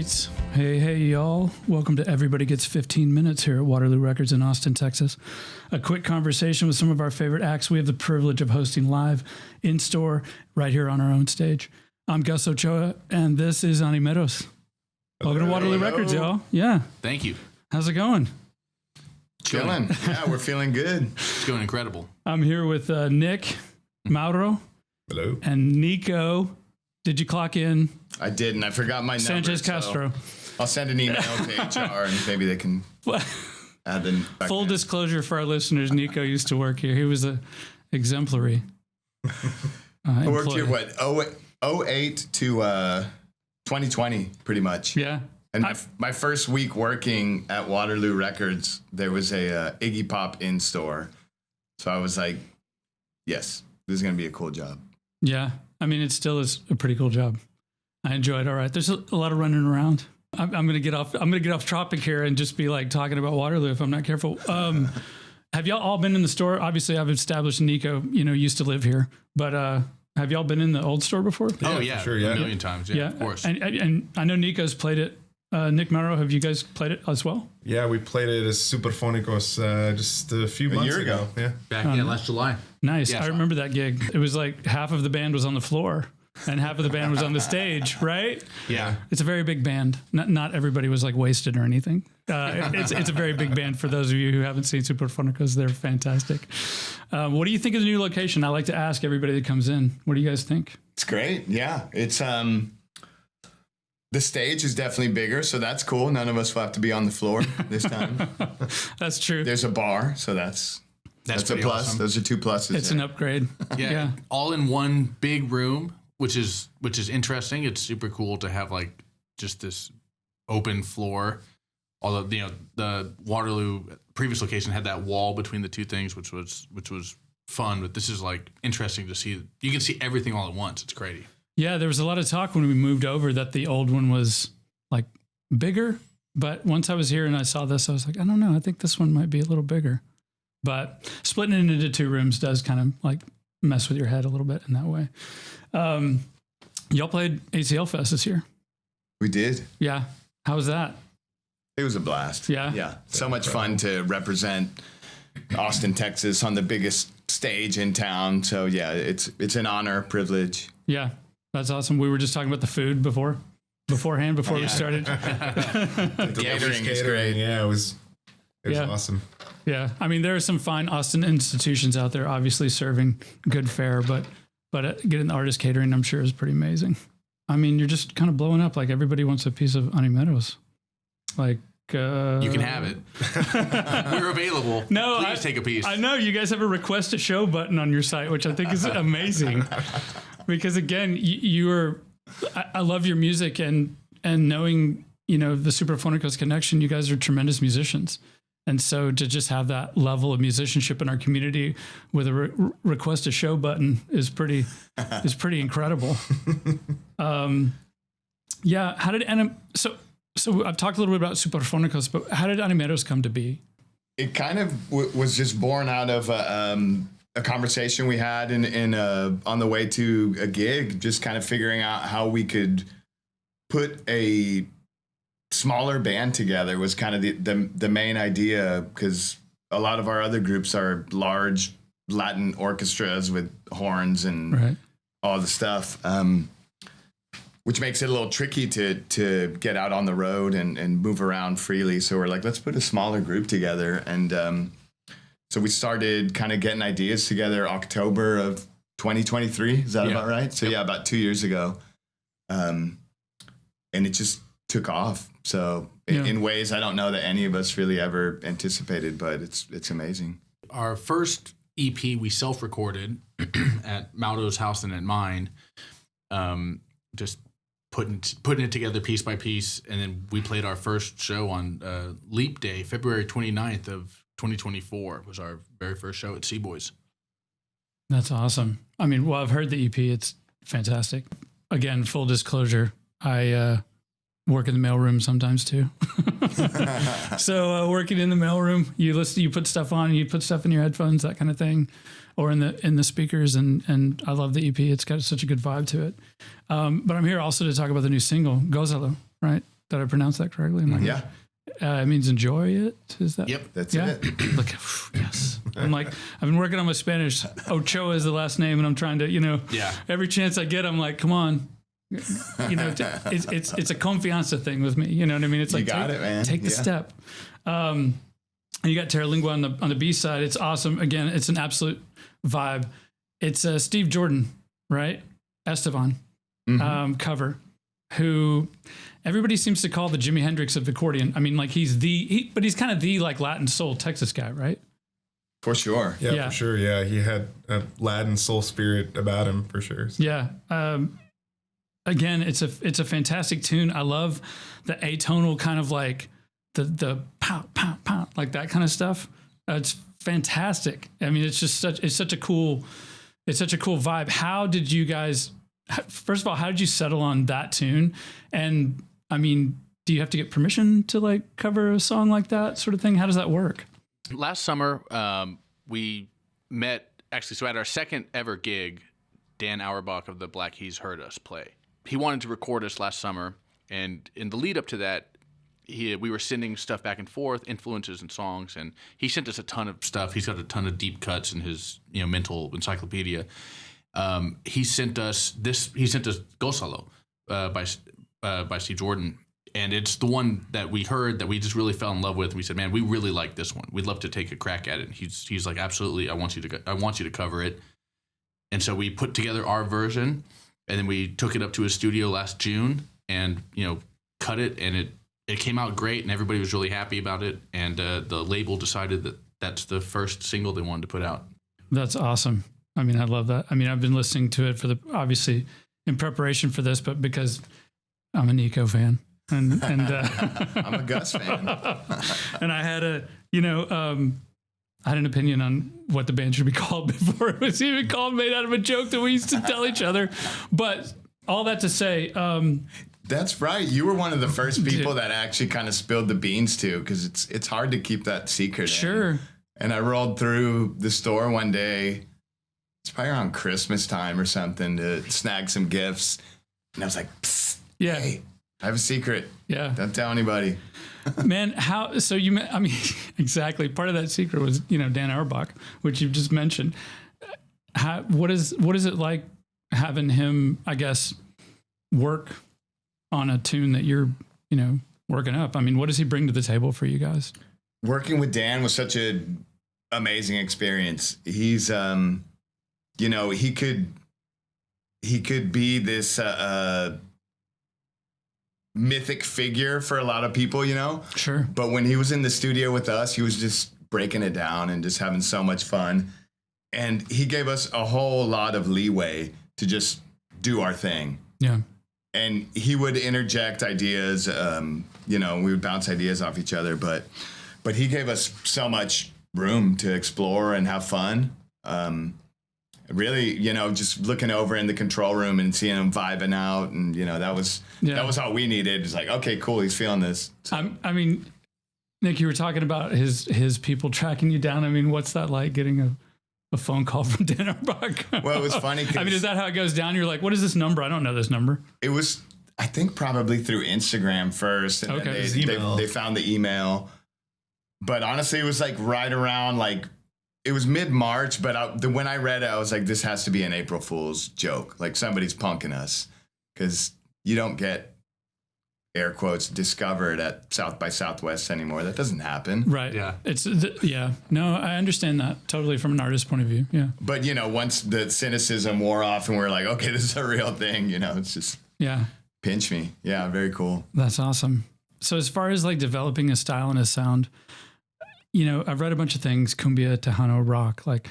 right. Hey, y'all. Welcome to Everybody Gets 15 Minutes here at Waterloo Records in Austin, Texas. A quick conversation with some of our favorite acts we have the privilege of hosting live in-store right here on our own stage. I'm Gus Ochoa, and this is Animeros. Welcome to Waterloo Records, y'all. Yeah. Thank you. How's it going? Chilling. Yeah, we're feeling good. It's going incredible. I'm here with Nick, Mauro, hello, and Nico. Did you clock in? I did, and I forgot my number. Sanchez Castro. So I'll send an email to HR, and maybe they can add the Full disclosure for our listeners, Nico used to work here. He was a exemplary I worked here, 08 to 2020, pretty much. Yeah. And my first week working at Waterloo Records, there was a Iggy Pop in-store. So I was like, yes, this is going to be a cool job. Yeah. I mean, it still is a pretty cool job. I enjoy it. All right. There's a lot of running around. I'm going to get off topic here and just be like talking about Waterloo if I'm not careful. Have y'all all been in the store? Obviously, I've established Nico, used to live here, but have y'all been in the old store before? Oh, yeah. Sure, yeah. A million times. Yeah, of course. And I know Nico's played it. Nick, Mauro, have you guys played it as well? Yeah, we played it as Superphonicos just a few months ago. Yeah, back last July. Nice. Yeah, I remember that gig. It was like half of the band was on the floor and half of the band was on the stage, right? Yeah. It's a very big band. Not everybody was like wasted or anything. It's a very big band. For those of you who haven't seen Superphonicos, they're fantastic. What do you think of the new location? I like to ask everybody that comes in. What do you guys think? It's great. Yeah. It's the stage is definitely bigger, so that's cool. None of us will have to be on the floor this time. That's true. There's a bar, so that's a plus. Awesome. Those are two pluses. It's an upgrade. Yeah. All in one big room, which is interesting. It's super cool to have like just this open floor. Although the Waterloo previous location had that wall between the two things, which was fun. But this is like interesting to see. You can see everything all at once. It's crazy. Yeah, there was a lot of talk when we moved over that the old one was like bigger. But once I was here and I saw this, I was like, I don't know. I think this one might be a little bigger. But splitting it into two rooms does kind of like mess with your head a little bit in that way. Y'all played ACL Fest this year. We did. Yeah. How was that? It was a blast. Yeah. Yeah. So much fun to represent Austin, Texas on the biggest stage in town. So yeah, it's an honor, privilege. Yeah. That's awesome. We were just talking about the food before we started. The catering is great. Yeah, it was awesome. Yeah. I mean, there are some fine Austin institutions out there, obviously serving good fare, but getting the artist catering, I'm sure, is pretty amazing. I mean, you're just kind of blowing up. Like everybody wants a piece of Animeros. Like, you can have it. We're available. No, please take a piece. I know you guys have a request a show button on your site, which I think is amazing. Because again, I love your music and knowing, the Superphonicos connection, you guys are tremendous musicians. And so to just have that level of musicianship in our community with a request a show button is pretty incredible. Yeah. How did so I've talked a little bit about Superphonicos, but how did Animeros come to be? It kind of was just born out of a conversation we had on the way to a gig, just kind of figuring out how we could put a smaller band together was kind of the main idea, because a lot of our other groups are large Latin orchestras with horns and all the stuff, which makes it a little tricky to get out on the road and move around freely. So we're like, let's put a smaller group together. And so we started kind of getting ideas together October of 2023. Is that about right? So about 2 years ago. And it just took off. So in ways I don't know that any of us really ever anticipated, but it's amazing. Our first EP we self-recorded at Mauro's house and at mine, just putting it together piece by piece. And then we played our first show on Leap Day, February 29th of 2024 was our very first show at Seaboys. That's awesome. I mean, well, I've heard the EP. It's fantastic. Again, full disclosure, I work in the mailroom sometimes too. So working in the mailroom, you put stuff on, you put stuff in your headphones, that kind of thing, or in the speakers. And I love the EP. It's got such a good vibe to it. But I'm here also to talk about the new single, Gózalo, right? Did I pronounce that correctly? Yeah. It means enjoy it. Is that? Yep. That's Yeah. it. Look, yes. I'm like, I've been working on my Spanish. Ochoa is the last name, and I'm trying to, every chance I get, I'm like, come on. It's a confianza thing with me. You know what I mean? It's like, take the step. And you got Terralingua on the B side. It's awesome. Again, it's an absolute vibe. It's Steve Jordan, right? Esteban cover, who everybody seems to call the Jimi Hendrix of accordion. I mean, like but he's kind of the like Latin soul Texas guy, right? For sure. Yeah, for sure. Yeah, he had a Latin soul spirit about him, for sure. So. Yeah. Again, it's a fantastic tune. I love the atonal kind of like the pow pow pow, like that kind of stuff. It's fantastic. I mean, it's such a cool vibe. How did you guys? First of all, how did you settle on that tune? And I mean, do you have to get permission to like cover a song like that sort of thing? How does that work? Last summer, we met, actually, so at our second ever gig, Dan Auerbach of the Black Keys heard us play. He wanted to record us last summer, and in the lead up to that, we were sending stuff back and forth, influences and songs, and he sent us a ton of stuff. He's got a ton of deep cuts in his mental encyclopedia. He sent us Gózalo by Steve Jordan, and it's the one that we heard that we just really fell in love with. And we said, man, we really like this one. We'd love to take a crack at it. And he's like, absolutely, I want you to cover it. And so we put together our version, and then we took it up to his studio last June, and cut it, and it came out great, and everybody was really happy about it. And the label decided that that's the first single they wanted to put out. That's awesome. I mean, I love that. I mean, I've been listening to it obviously in preparation for this, but because I'm a Nico fan and I'm a Gus fan. And I had I had an opinion on what the band should be called before it was even called, made out of a joke that we used to tell each other. But all that to say, that's right. You were one of the first people that actually kind of spilled the beans to, because it's hard to keep that secret. Sure. And I rolled through the store one day. It's probably around Christmas time or something, to snag some gifts. And I was like, psst, yeah, hey, I have a secret. Yeah. Don't tell anybody. Man, exactly. Part of that secret was, Dan Auerbach, which you've just mentioned. What is it like having him, I guess, work on a tune that you're, working up? I mean, what does he bring to the table for you guys? Working with Dan was such an amazing experience. He's, he could be this mythic figure for a lot of people, Sure. But when he was in the studio with us, he was just breaking it down and just having so much fun. And he gave us a whole lot of leeway to just do our thing. Yeah. And he would interject ideas, we would bounce ideas off each other, but he gave us so much room to explore and have fun. Really, just looking over in the control room and seeing him vibing out, and that was all we needed. It's like, okay, cool, he's feeling this. So. I mean, Nick, you were talking about his people tracking you down. I mean, what's that like, getting a phone call from Dan Auerbach? Well, it was funny. I mean, is that how it goes down? You're like, what is this number? I don't know this number. It was, I think, probably through Instagram first, and okay. then they found the email. But honestly, it was like right around it was mid-March, but when I read it, I was like, this has to be an April Fool's joke. Like, somebody's punking us, because you don't get, air quotes, discovered at South by Southwest anymore. That doesn't happen. Right. Yeah. No, I understand that totally from an artist's point of view. Yeah. But, once the cynicism wore off and we're like, okay, this is a real thing, it's just, pinch me. Yeah, very cool. That's awesome. So as far as like developing a style and a sound, I've read a bunch of things, cumbia, Tejano, rock. Like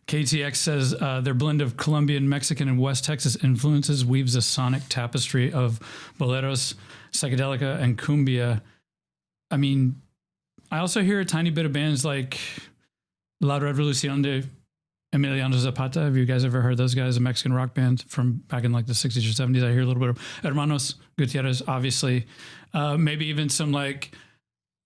KTX says their blend of Colombian, Mexican, and West Texas influences weaves a sonic tapestry of boleros, psychedelica, and cumbia. I mean, I also hear a tiny bit of bands like La Revolución de Emiliano Zapata. Have you guys ever heard those guys? A Mexican rock band from back in like the 60s or 70s. I hear a little bit of Hermanos Gutierrez, obviously. Maybe even some like...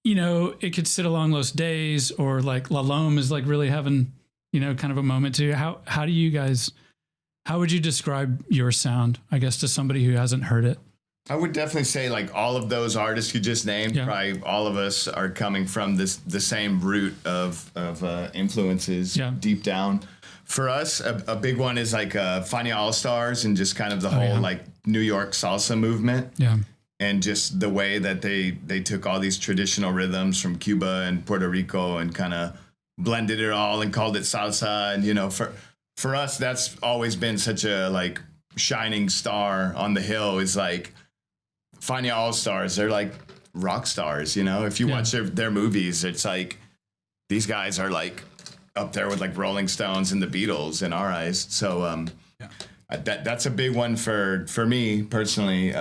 it could sit along Los Days, or like La Lome is like really having, kind of a moment too. How would you describe your sound, I guess, to somebody who hasn't heard it? I would definitely say like all of those artists you just named, probably all of us are coming from the same root of influences deep down. For us, a big one is like Fania All-Stars and just kind of the whole like New York salsa movement. Yeah. And just the way that they took all these traditional rhythms from Cuba and Puerto Rico and kind of blended it all and called it salsa. And, you know, for us, that's always been such a like shining star on the hill is like Fania All-Stars. They're like rock stars, you know, if you watch their movies, it's like these guys are like up there with like Rolling Stones and the Beatles in our eyes. So that's a big one for me personally.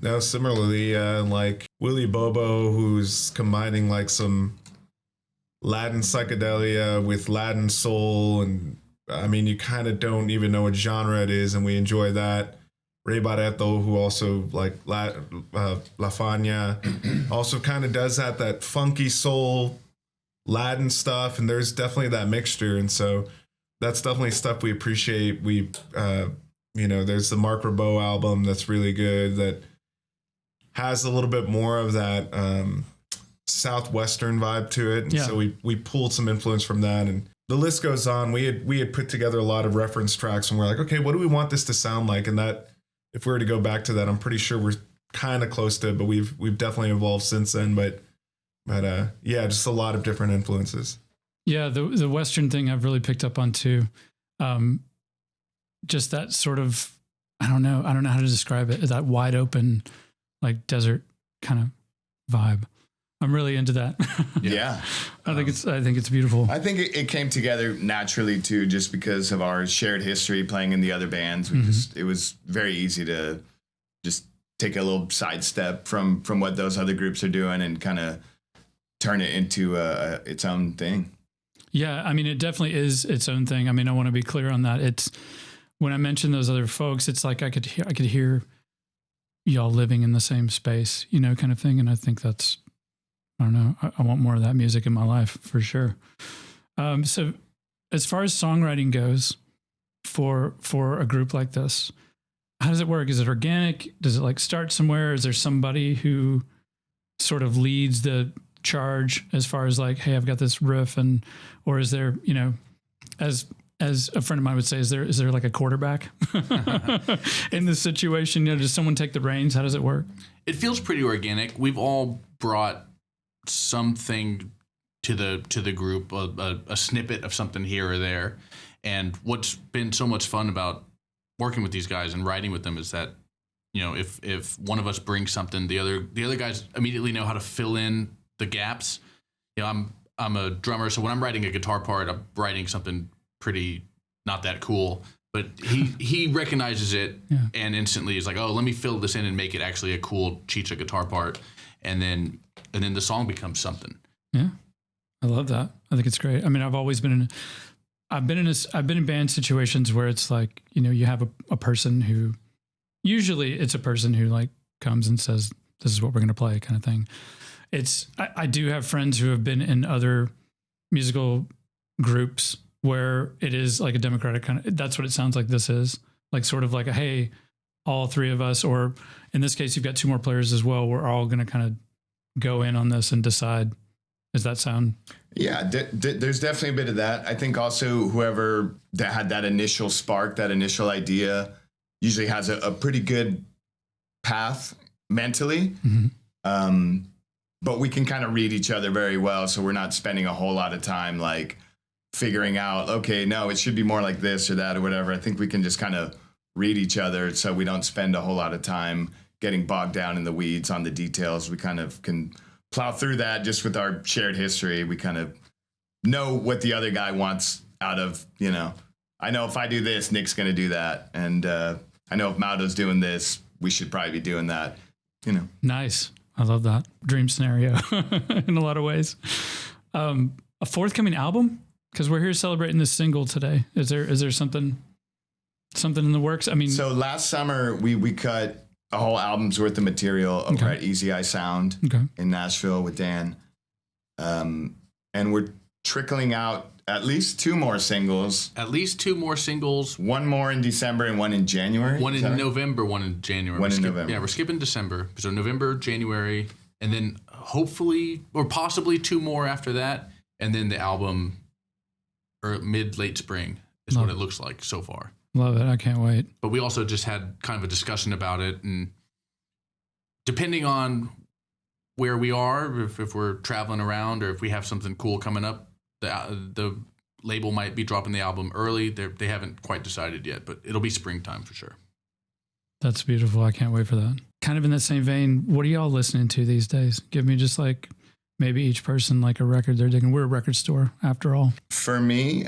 Now, similarly, like Willie Bobo, who's combining like some Latin psychedelia with Latin soul. And I mean, you kind of don't even know what genre it is, and we enjoy that. Ray Barreto, who also like La Fania, also kind of does that funky soul Latin stuff. And there's definitely that mixture. And so that's definitely stuff we appreciate. We, you know, there's the Marc Ribot album that's really good that has a little bit more of that Southwestern vibe to it. And so we pulled some influence from that, and the list goes on. We had put together a lot of reference tracks, and we're like, okay, what do we want this to sound like? And that, if we were to go back to that, I'm pretty sure we're kind of close to it, but we've definitely evolved since then. But yeah, just a lot of different influences. Yeah, the Western thing I've really picked up on too. Just that sort of, I don't know how to describe it. That wide open, like desert kind of vibe. I'm really into that. Yeah. I think it's beautiful. I think it came together naturally too, just because of our shared history playing in the other bands. It was very easy to just take a little sidestep from what those other groups are doing and kind of turn it into its own thing. Yeah. I mean, it definitely is its own thing. I mean, I want to be clear on that. It's, when I mentioned those other folks, it's like I could hear y'all living in the same space, you know, kind of thing. And I think that's, I don't know, I want more of that music in my life for sure. So as far as songwriting goes for a group like this, how does it work? Is it organic? Does it like start somewhere? Is there somebody who sort of leads the charge as far as like, hey, I've got this riff, or is there, you know, as a friend of mine would say, is there like a quarterback in this situation? You know, does someone take the reins? How does it work? It feels pretty organic. We've all brought something to the group, a snippet of something here or there. And what's been so much fun about working with these guys and writing with them is that, you know, if one of us brings something, the other guys immediately know how to fill in the gaps. You know, I'm a drummer, so when I'm writing a guitar part, I'm writing something pretty not that cool, but he recognizes it and instantly is like, oh, let me fill this in and make it actually a cool Chicha guitar part, and then the song becomes something. Yeah, I love that. I think it's great. I mean, I've been in band situations where it's like, you know, you have a person who, usually it's a person who like comes and says, this is what we're going to play, kind of thing. I do have friends who have been in other musical groups where it is like a democratic kind of, that's what it sounds like this is, like sort of like a, hey, all three of us, or in this case, you've got two more players as well. We're all going to kind of go in on this and decide. Does that sound? Yeah, there's definitely a bit of that. I think also whoever that had that initial spark, that initial idea, usually has a pretty good path mentally. But we can kind of read each other very well. So we're not spending a whole lot of time like figuring out, okay, no, it should be more like this or that or whatever. I think we can just kind of read each other, so we don't spend a whole lot of time getting bogged down in the weeds on the details. We kind of can plow through that just with our shared history. We kind of know what the other guy wants out of, you know, I know if I do this, Nick's going to do that. And I know if Mauro's doing this, we should probably be doing that, you know. Nice. I love that. Dream scenario in a lot of ways. A forthcoming album? Because we're here celebrating this single today. Is there something in the works? I mean, so last summer we cut a whole album's worth of material over at Easy Eye Sound in Nashville with Dan, and we're trickling out at least 2 more singles. At least 2 more singles. 1 more in December and 1 in January. 1 in November, 1 in January. One in November. Yeah, we're skipping December. So November, January, and then hopefully or possibly 2 more after that. And then the album late spring is what it looks like so far. Love it. I can't wait. But we also just had kind of a discussion about it. And depending on where we are, if we're traveling around or if we have something cool coming up, the label might be dropping the album early. They haven't quite decided yet, but it'll be springtime for sure. That's beautiful. I can't wait for that. Kind of in that same vein, what are y'all listening to these days? Give me just like maybe each person like a record they're digging. We're a record store after all. For me,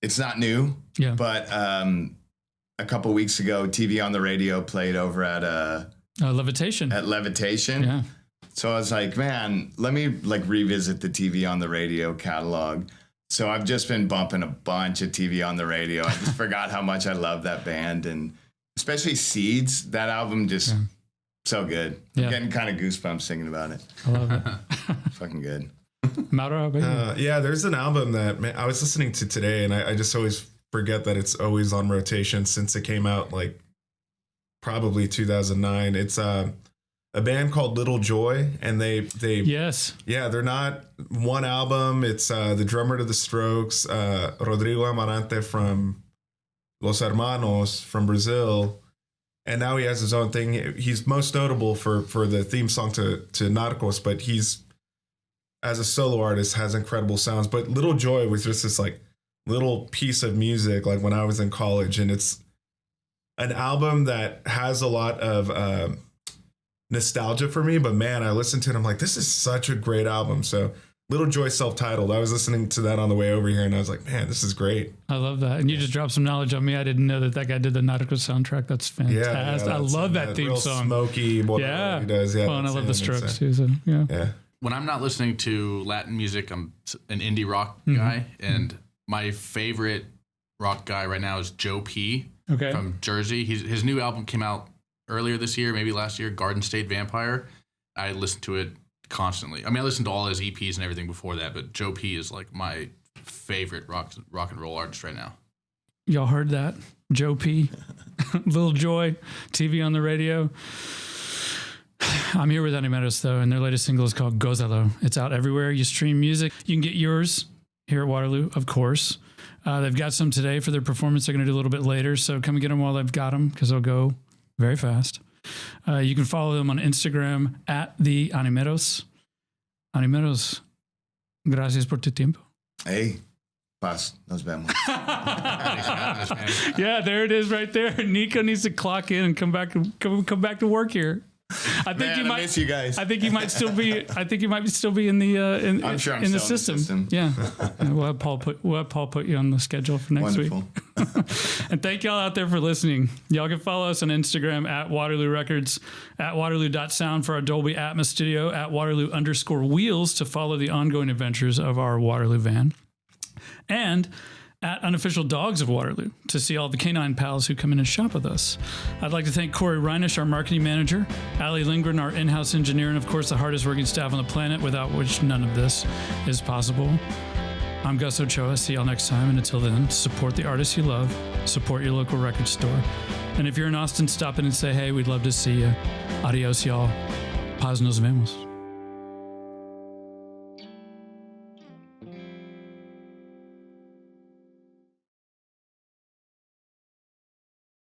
it's not new, but a couple weeks ago, TV on the Radio played over at Levitation. At Levitation. Yeah. So I was like, man, let me like revisit the TV on the Radio catalog. So I've just been bumping a bunch of TV on the Radio. I just forgot how much I love that band, and especially Seeds. That album just so good. Yeah. I'm getting kind of goosebumps thinking about it. I love it. Fucking good. Mauro, how about you? Yeah, there's an album that I was listening to today, and I just always forget that it's always on rotation since it came out like probably 2009. It's a band called Little Joy, and they Yes. Yeah, they're not one album. It's the drummer to the Strokes, Rodrigo Amarante from Los Hermanos from Brazil, and now he has his own thing. He's most notable for the theme song to Narcos, but he's, as a solo artist, has incredible sounds. But Little Joy was just this like little piece of music like when I was in college, and it's an album that has a lot of nostalgia for me, but man, I listened to it, I'm like, this is such a great album. So Little Joy, self-titled, I was listening to that on the way over here, and I was like, man, this is great. I love that. And you just dropped some knowledge on me. I didn't know that guy did the Narcos soundtrack. That's fantastic. I love that theme song. Smoky, whatever he does. Yeah, well, and I love the Strokes too. So yeah. When I'm not listening to Latin music, I'm an indie rock guy, and my favorite rock guy right now is Joe P. From Jersey. His new album came out earlier this year, maybe last year, Garden State Vampire. I listened to it constantly. I mean, I listened to all his EPs and everything before that, but Joe P is like my favorite rock and roll artist right now. Y'all heard that? Joe P. Little Joy, TV on the Radio. I'm here with Animeros, though, and their latest single is called Gózalo. It's out everywhere you stream music. You can get yours here at Waterloo, of course. They've got some today for their performance. They're going to do a little bit later, so come and get them while they've got them, because they'll go very fast. You can follow them on Instagram at the Animeros. Animeros, gracias por tu tiempo. Hey, paz, nos vemos. Yeah, there it is right there. Nico needs to clock in and come back to work here. I think I miss you guys. I think you might still be in the I'm sure I'm in the still system. Yeah. We'll have Paul put you on the schedule for next Wonderful. week. And thank y'all out there for listening. Y'all can follow us on Instagram at Waterloo Records, at Waterloo.sound for our Dolby Atmos studio, at Waterloo_wheels to follow the ongoing adventures of our Waterloo van, and at Unofficial Dogs of Waterloo to see all the canine pals who come in and shop with us. I'd like to thank Cory Reinisch, our marketing manager, Allie Lingren, our in-house engineer, and of course the hardest working staff on the planet, without which none of this is possible. I'm Gus Ochoa. See y'all next time, and until then, support the artists you love, support your local record store, and if you're in Austin, stop in and say hey, we'd love to see you. Adios, y'all. Paz, nos vemos.